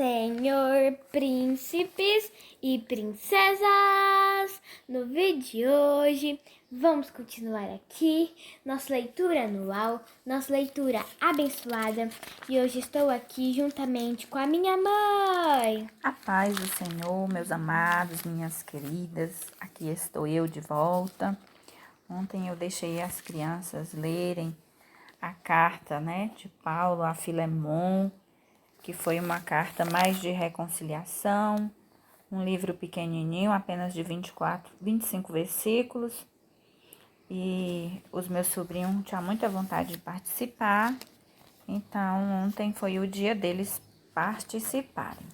Senhor, príncipes e princesas! No vídeo de hoje, vamos continuar aqui nossa leitura anual, nossa leitura abençoada. E hoje estou aqui juntamente com a minha mãe. A paz do Senhor, meus amados, minhas queridas, aqui estou eu de volta. Ontem eu deixei as crianças lerem a carta, de Paulo a Filemon, que foi uma carta mais de reconciliação, um livro pequenininho, apenas de 25 versículos. E os meus sobrinhos tinham muita vontade de participar, então ontem foi o dia deles participarem.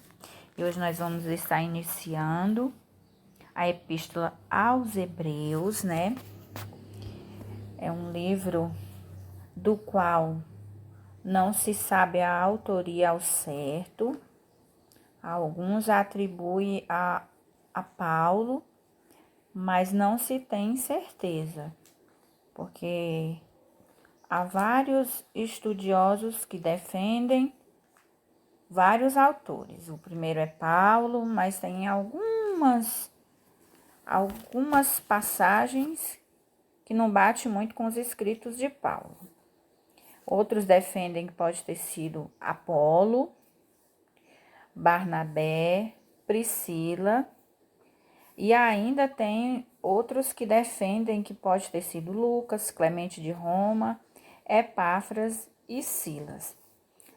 E hoje nós vamos estar iniciando a Epístola aos Hebreus, É um livro do qual não se sabe a autoria ao certo. Alguns atribuem a Paulo, mas não se tem certeza, porque há vários estudiosos que defendem vários autores. O primeiro é Paulo, mas tem algumas passagens que não bate muito com os escritos de Paulo. Outros defendem que pode ter sido Apolo, Barnabé, Priscila, e ainda tem outros que defendem que pode ter sido Lucas, Clemente de Roma, Epáfras e Silas.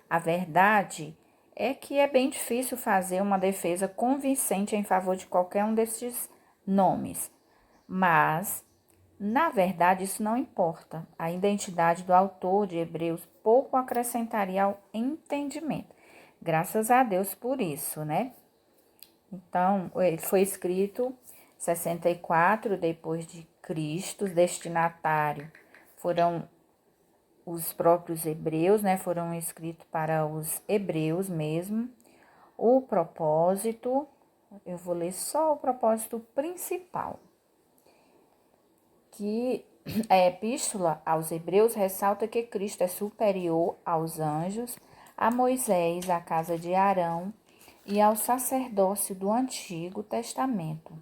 A verdade é que é bem difícil fazer uma defesa convincente em favor de qualquer um desses nomes, mas, na verdade, isso não importa. A identidade do autor de Hebreus pouco acrescentaria ao entendimento. Graças a Deus por isso, Então, ele foi escrito 64 depois de Cristo, os destinatários foram os próprios hebreus, Foram escritos para os hebreus mesmo. O propósito, eu vou ler só o propósito principal, que a Epístola aos Hebreus ressalta que Cristo é superior aos anjos, a Moisés, à casa de Arão e ao sacerdócio do Antigo Testamento.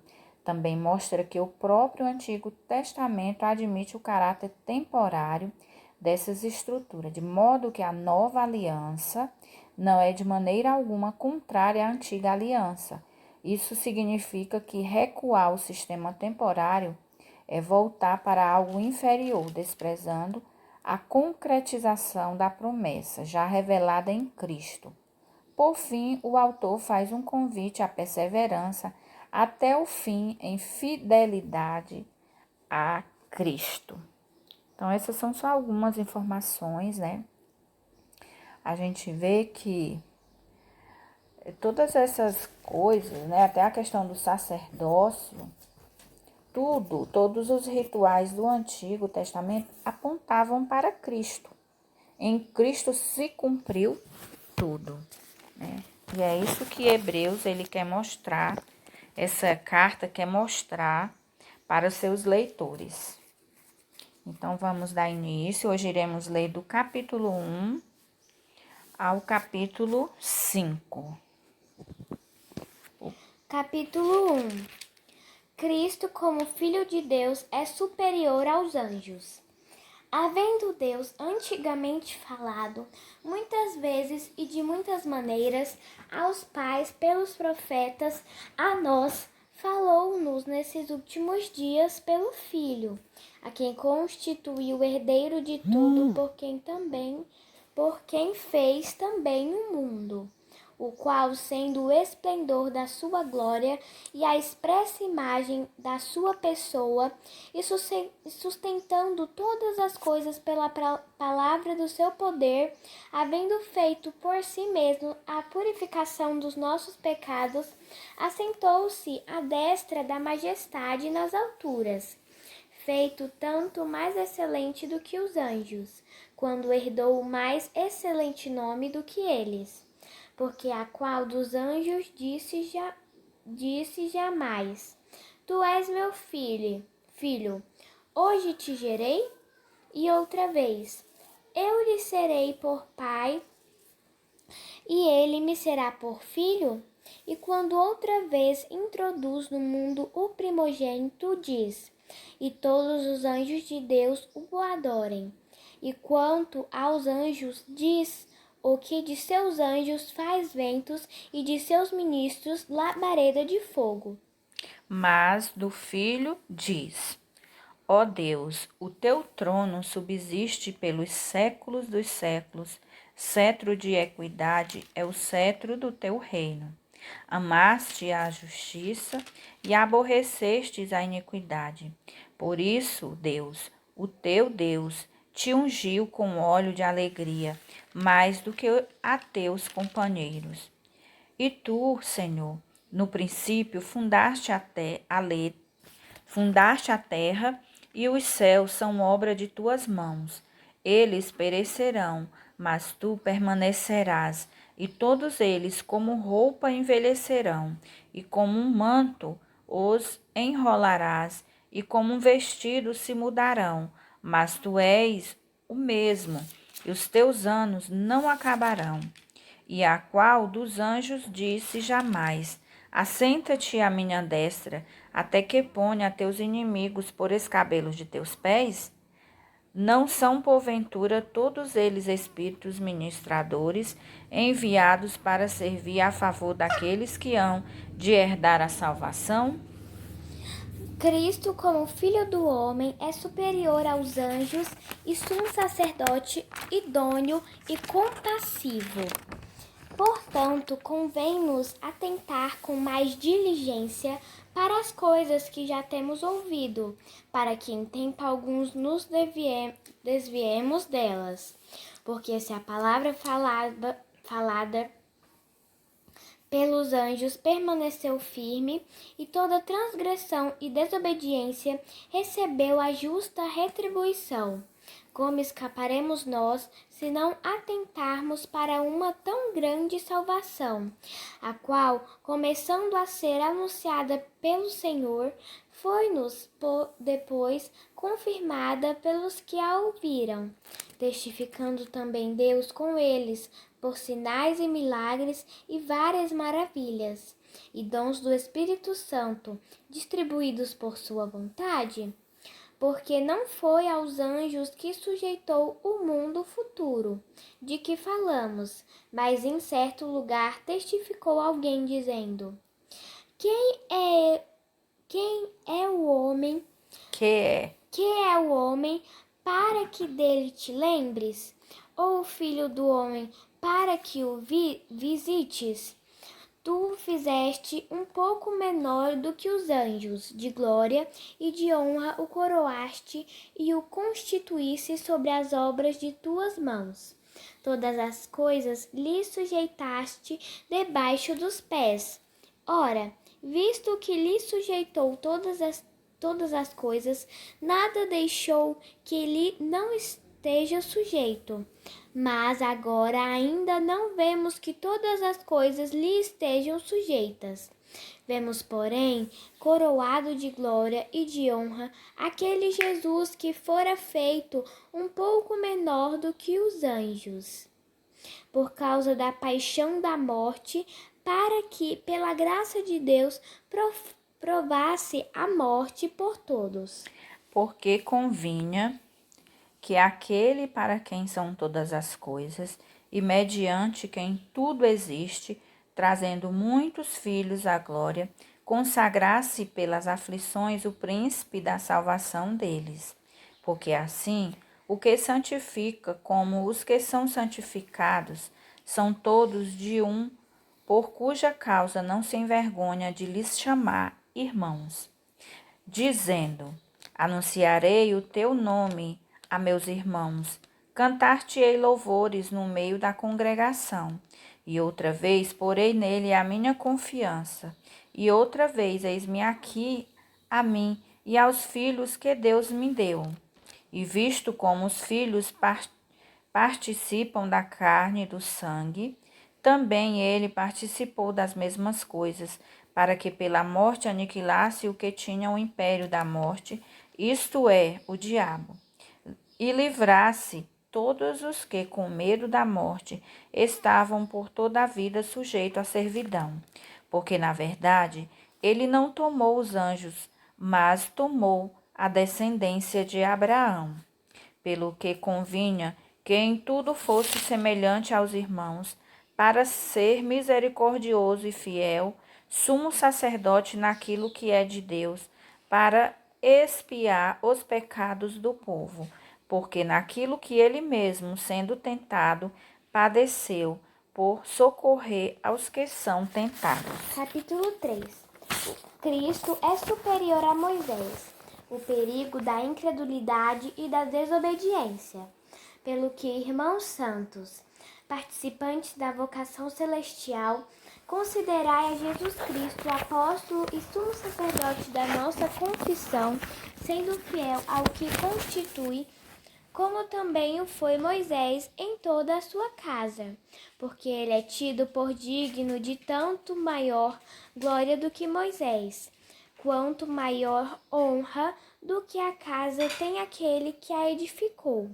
Também mostra que o próprio Antigo Testamento admite o caráter temporário dessas estruturas, de modo que a nova aliança não é de maneira alguma contrária à antiga aliança. Isso significa que recuar o sistema temporário é voltar para algo inferior, desprezando a concretização da promessa já revelada em Cristo. Por fim, o autor faz um convite à perseverança até o fim em fidelidade a Cristo. Então, essas são só algumas informações, A gente vê que todas essas coisas, até a questão do sacerdócio, todos os rituais do Antigo Testamento apontavam para Cristo. Em Cristo se cumpriu tudo, E é isso que Hebreus ele quer mostrar, essa carta quer mostrar para os seus leitores. Então, vamos dar início. Hoje iremos ler do capítulo 1 ao capítulo 5. Capítulo 1. Cristo, como Filho de Deus, é superior aos anjos. Havendo Deus antigamente falado, muitas vezes e de muitas maneiras, aos pais pelos profetas, a nós falou-nos nesses últimos dias pelo Filho, a quem constituiu o herdeiro de tudo, por quem fez também o mundo, o qual, sendo o esplendor da sua glória e a expressa imagem da sua pessoa, e sustentando todas as coisas pela palavra do seu poder, havendo feito por si mesmo a purificação dos nossos pecados, assentou-se à destra da majestade nas alturas, feito tanto mais excelente do que os anjos, quando herdou o mais excelente nome do que eles. Porque a qual dos anjos disse jamais: Tu és meu filho, hoje te gerei? E outra vez: Eu lhe serei por pai, e ele me será por filho? E quando outra vez introduz no mundo o primogênito, diz: e todos os anjos de Deus o adorem. E quanto aos anjos, diz: o que de seus anjos faz ventos e de seus ministros labareda de fogo. Mas do Filho diz: ó Deus, o teu trono subsiste pelos séculos dos séculos, cetro de equidade é o cetro do teu reino. Amaste a justiça e aborrecestes a iniquidade. Por isso, Deus, o teu Deus, te ungiu com óleo de alegria, mais do que a teus companheiros. E tu, Senhor, no princípio fundaste a terra, e os céus são obra de tuas mãos. Eles perecerão, mas tu permanecerás, e todos eles como roupa envelhecerão, e como um manto os enrolarás, e como um vestido se mudarão, mas tu és o mesmo, e os teus anos não acabarão. E a qual dos anjos disse jamais: assenta-te à minha destra, até que ponha teus inimigos por escabelos de teus pés? Não são, porventura, todos eles espíritos ministradores, enviados para servir a favor daqueles que hão de herdar a salvação? Cristo, como Filho do Homem, é superior aos anjos e sumo sacerdote idôneo e compassivo. Portanto, convém-nos atentar com mais diligência para as coisas que já temos ouvido, para que em tempo alguns nos desviemos delas. Porque se a palavra falada pelos anjos permaneceu firme, e toda transgressão e desobediência recebeu a justa retribuição. Como escaparemos nós, se não atentarmos para uma tão grande salvação, a qual, começando a ser anunciada pelo Senhor, foi-nos depois confirmada pelos que a ouviram, testificando também Deus com eles, por sinais e milagres e várias maravilhas, e dons do Espírito Santo, distribuídos por sua vontade? Porque não foi aos anjos que sujeitou o mundo futuro, de que falamos, mas em certo lugar testificou alguém dizendo: quem é o homem? Que é o homem para que dele te lembres? Ou o filho do homem para que o visites? Tu o fizeste um pouco menor do que os anjos, de glória e de honra o coroaste e o constituísse sobre as obras de tuas mãos. Todas as coisas lhe sujeitaste debaixo dos pés. Ora, visto que lhe sujeitou todas as coisas, nada deixou que lhe não esteja sujeito. Mas agora ainda não vemos que todas as coisas lhe estejam sujeitas. Vemos, porém, coroado de glória e de honra, aquele Jesus que fora feito um pouco menor do que os anjos, por causa da paixão da morte, para que, pela graça de Deus, provasse a morte por todos. Porque convinha que aquele para quem são todas as coisas, e mediante quem tudo existe, trazendo muitos filhos à glória, consagrasse pelas aflições o príncipe da salvação deles. Porque assim, o que santifica, como os que são santificados, são todos de um, por cuja causa não se envergonha de lhes chamar irmãos, dizendo: anunciarei o teu nome a meus irmãos, cantar-te-ei louvores no meio da congregação. E outra vez porei nele a minha confiança, e outra vez eis-me aqui a mim e aos filhos que Deus me deu. E visto como os filhos participam da carne e do sangue, também ele participou das mesmas coisas, para que pela morte aniquilasse o que tinha o império da morte, isto é, o diabo, e livrasse todos os que, com medo da morte, estavam por toda a vida sujeitos à servidão. Porque, na verdade, ele não tomou os anjos, mas tomou a descendência de Abraão. Pelo que convinha que em tudo fosse semelhante aos irmãos, para ser misericordioso e fiel, sumo sacerdote naquilo que é de Deus, para expiar os pecados do povo, porque naquilo que ele mesmo, sendo tentado, padeceu, por socorrer aos que são tentados. Capítulo 3. Cristo é superior a Moisés. O perigo da incredulidade e da desobediência. Pelo que, irmãos santos, participantes da vocação celestial, considerai a Jesus Cristo, apóstolo e sumo sacerdote da nossa confissão, sendo fiel ao que constitui, como também o foi Moisés em toda a sua casa, porque ele é tido por digno de tanto maior glória do que Moisés, quanto maior honra do que a casa tem aquele que a edificou.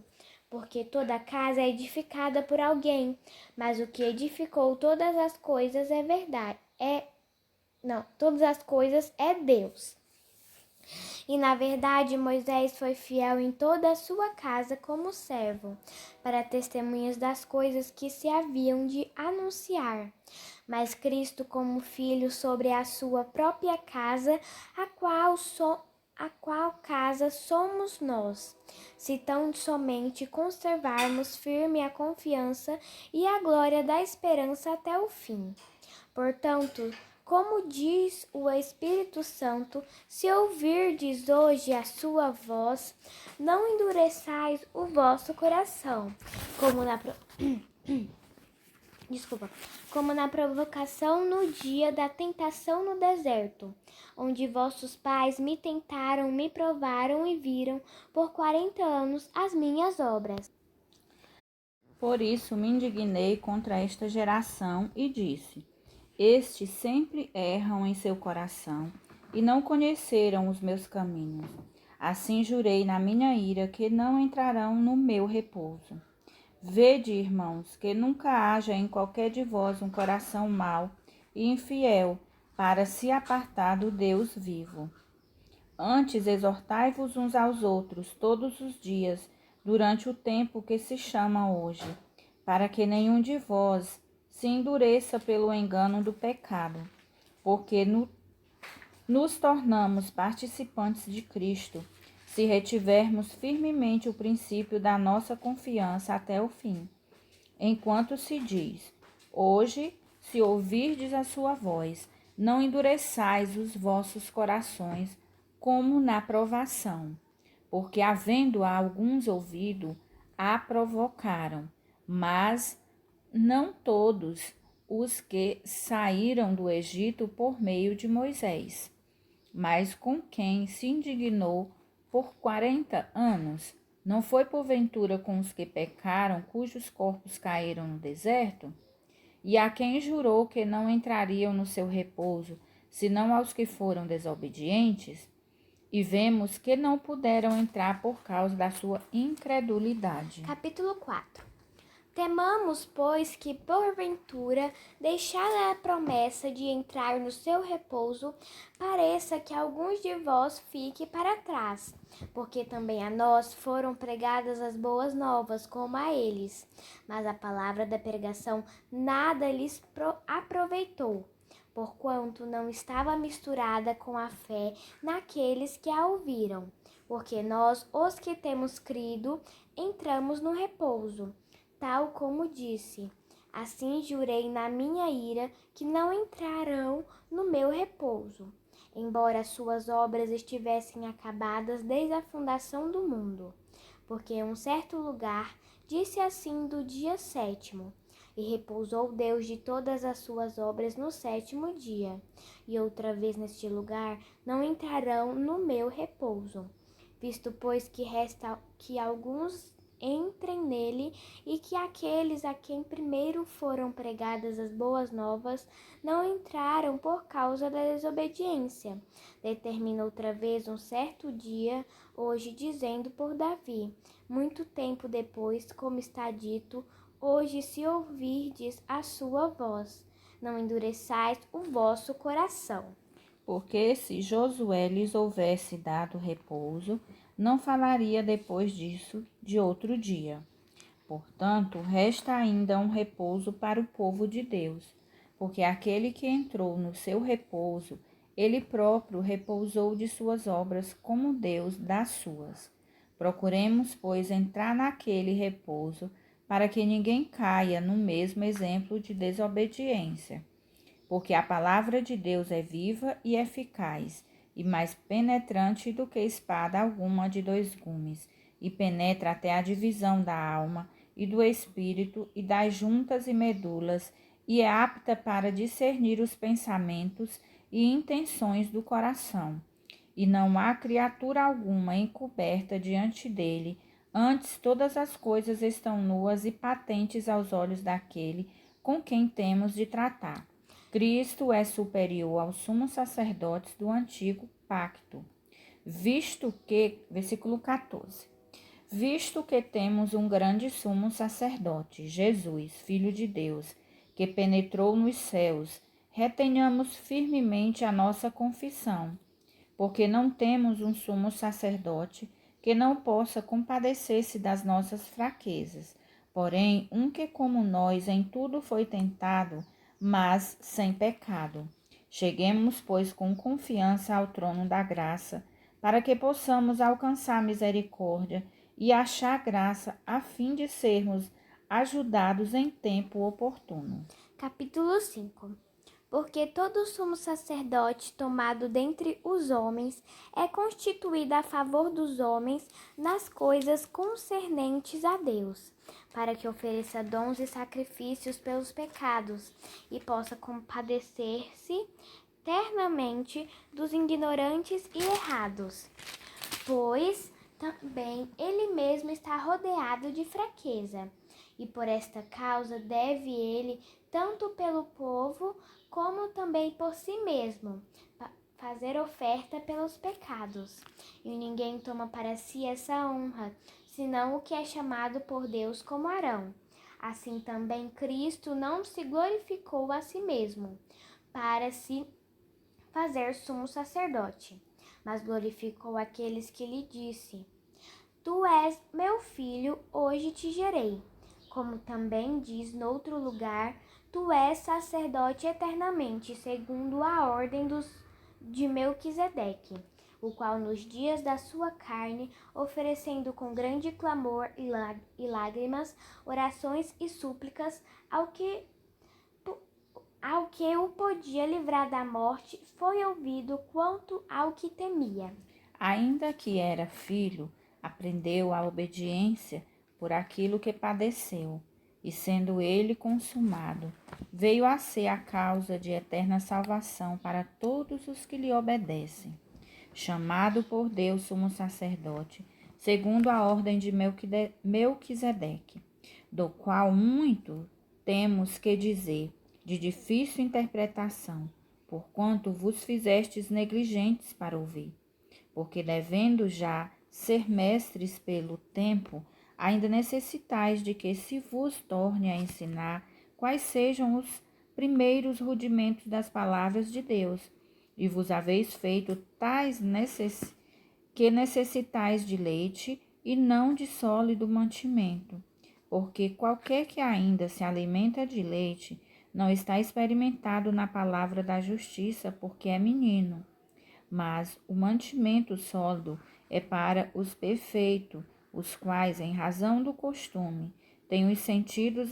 Porque toda casa é edificada por alguém, mas o que edificou todas as coisas é verdade. Todas as coisas é Deus. E na verdade Moisés foi fiel em toda a sua casa como servo, para testemunhas das coisas que se haviam de anunciar. Mas Cristo como filho sobre a sua própria casa, a qual casa somos nós, se tão somente conservarmos firme a confiança e a glória da esperança até o fim. Portanto, como diz o Espírito Santo, se ouvirdes hoje a sua voz, não endureçais o vosso coração, como na provocação no dia da tentação no deserto, onde vossos pais me tentaram, me provaram e viram por 40 anos as minhas obras. Por isso me indignei contra esta geração e disse: estes sempre erram em seu coração e não conheceram os meus caminhos. Assim jurei na minha ira que não entrarão no meu repouso. Vede, irmãos, que nunca haja em qualquer de vós um coração mau e infiel para se apartar do Deus vivo. Antes exortai-vos uns aos outros todos os dias, durante o tempo que se chama hoje, para que nenhum de vós se endureça pelo engano do pecado, porque nos tornamos participantes de Cristo, se retivermos firmemente o princípio da nossa confiança até o fim. Enquanto se diz: hoje, se ouvirdes a sua voz, não endureçais os vossos corações, como na provação, porque havendo alguns ouvido, a provocaram, mas não todos os que saíram do Egito por meio de Moisés, mas com quem se indignou por 40 anos. Não foi porventura com os que pecaram, cujos corpos caíram no deserto? E a quem jurou que não entrariam no seu repouso, senão aos que foram desobedientes? E vemos que não puderam entrar por causa da sua incredulidade. Capítulo 4. Temamos, pois, que porventura, deixada a promessa de entrar no seu repouso, pareça que alguns de vós fiquem para trás, porque também a nós foram pregadas as boas novas, como a eles. Mas a palavra da pregação nada lhes aproveitou, porquanto não estava misturada com a fé naqueles que a ouviram. Porque nós, os que temos crido, entramos no repouso. Tal como disse, assim jurei na minha ira que não entrarão no meu repouso, embora suas obras estivessem acabadas desde a fundação do mundo. Porque em um certo lugar disse assim do dia 7º, e repousou Deus de todas as suas obras no 7º dia. E outra vez neste lugar não entrarão no meu repouso. Visto, pois, que resta que alguns entrem nele e que aqueles a quem primeiro foram pregadas as boas novas não entraram por causa da desobediência. Determina outra vez um certo dia, hoje dizendo por Davi, muito tempo depois, como está dito, hoje se ouvirdes a sua voz, não endureçais o vosso coração. Porque se Josué lhes houvesse dado repouso, não falaria depois disso de outro dia. Portanto, resta ainda um repouso para o povo de Deus, porque aquele que entrou no seu repouso, ele próprio repousou de suas obras como Deus das suas. Procuremos, pois, entrar naquele repouso, para que ninguém caia no mesmo exemplo de desobediência. Porque a palavra de Deus é viva e eficaz, e mais penetrante do que espada alguma de dois gumes, e penetra até a divisão da alma e do espírito e das juntas e medulas, e é apta para discernir os pensamentos e intenções do coração. E não há criatura alguma encoberta diante dele, antes todas as coisas estão nuas e patentes aos olhos daquele com quem temos de tratar. Cristo é superior aos sumos sacerdotes do antigo pacto, versículo 14, visto que temos um grande sumo sacerdote, Jesus, Filho de Deus, que penetrou nos céus, retenhamos firmemente a nossa confissão, porque não temos um sumo sacerdote que não possa compadecer-se das nossas fraquezas, porém um que como nós em tudo foi tentado, mas sem pecado. Cheguemos, pois, com confiança ao trono da graça, para que possamos alcançar misericórdia e achar graça, a fim de sermos ajudados em tempo oportuno. Capítulo 5. Porque todo sumo sacerdote tomado dentre os homens é constituído a favor dos homens nas coisas concernentes a Deus, para que ofereça dons e sacrifícios pelos pecados e possa compadecer-se ternamente dos ignorantes e errados, pois também ele mesmo está rodeado de fraqueza. E por esta causa deve ele, tanto pelo povo, como também por si mesmo, fazer oferta pelos pecados. E ninguém toma para si essa honra, senão o que é chamado por Deus como Arão. Assim também Cristo não se glorificou a si mesmo, para se fazer sumo sacerdote, mas glorificou aqueles que lhe disse: Tu és meu filho, hoje te gerei. Como também diz noutro lugar, tu és sacerdote eternamente, segundo a ordem de Melquisedeque, o qual nos dias da sua carne, oferecendo com grande clamor e lágrimas, orações e súplicas ao que o podia livrar da morte, foi ouvido quanto ao que temia. Ainda que era filho, aprendeu a obediência por aquilo que padeceu, e sendo ele consumado, veio a ser a causa de eterna salvação para todos os que lhe obedecem. Chamado por Deus sumo sacerdote, segundo a ordem de Melquisedeque, do qual muito temos que dizer, de difícil interpretação, porquanto vos fizestes negligentes para ouvir. Porque devendo já ser mestres pelo tempo, ainda necessitais de que se vos torne a ensinar quais sejam os primeiros rudimentos das palavras de Deus, e vos haveis feito tais que necessitais de leite e não de sólido mantimento, porque qualquer que ainda se alimenta de leite não está experimentado na palavra da justiça, porque é menino. Mas o mantimento sólido é para os perfeitos, os quais, em razão do costume, têm os sentidos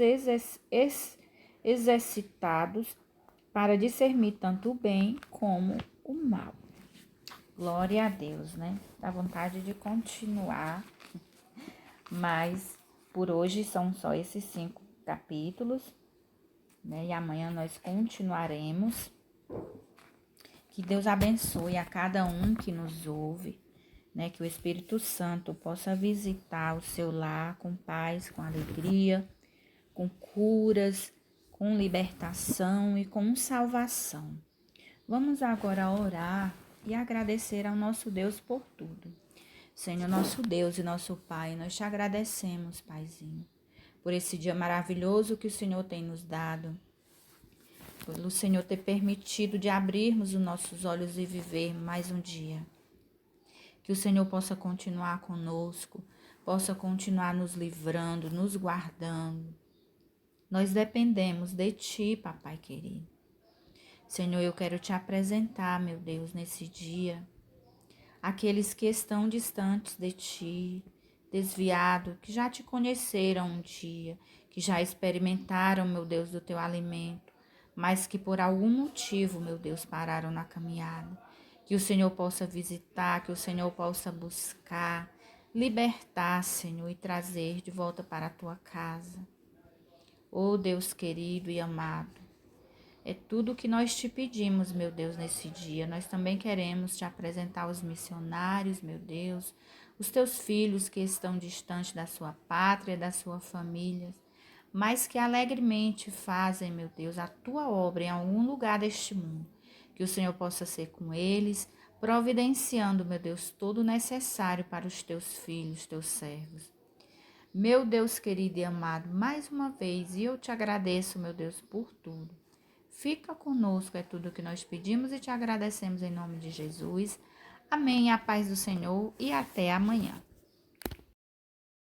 exercitados para discernir tanto o bem como o mal. Glória a Deus, né? Dá vontade de continuar, mas por hoje são só esses 5 capítulos, né? E amanhã nós continuaremos. Que Deus abençoe a cada um que nos ouve, né? Que o Espírito Santo possa visitar o seu lar com paz, com alegria, com curas, com libertação e com salvação. Vamos agora orar e agradecer ao nosso Deus por tudo. Senhor, nosso Deus e nosso Pai, nós te agradecemos, Paizinho, por esse dia maravilhoso que o Senhor tem nos dado, pelo Senhor ter permitido de abrirmos os nossos olhos e viver mais um dia. Que o Senhor possa continuar conosco, possa continuar nos livrando, nos guardando. Nós dependemos de Ti, Papai querido. Senhor, eu quero te apresentar, meu Deus, nesse dia, aqueles que estão distantes de Ti, desviados, que já te conheceram um dia, que já experimentaram, meu Deus, do Teu alimento, mas que por algum motivo, meu Deus, pararam na caminhada. Que o Senhor possa visitar, que o Senhor possa buscar, libertar, Senhor, e trazer de volta para a Tua casa. Oh Deus querido e amado, é tudo o que nós te pedimos, meu Deus, nesse dia. Nós também queremos te apresentar os missionários, meu Deus, os teus filhos que estão distantes da sua pátria, da sua família, mas que alegremente fazem, meu Deus, a tua obra em algum lugar deste mundo. Que o Senhor possa ser com eles, providenciando, meu Deus, todo o necessário para os teus filhos, teus servos. Meu Deus querido e amado, mais uma vez, e eu te agradeço, meu Deus, por tudo. Fica conosco, é tudo o que nós pedimos e te agradecemos em nome de Jesus. Amém. A paz do Senhor e até amanhã.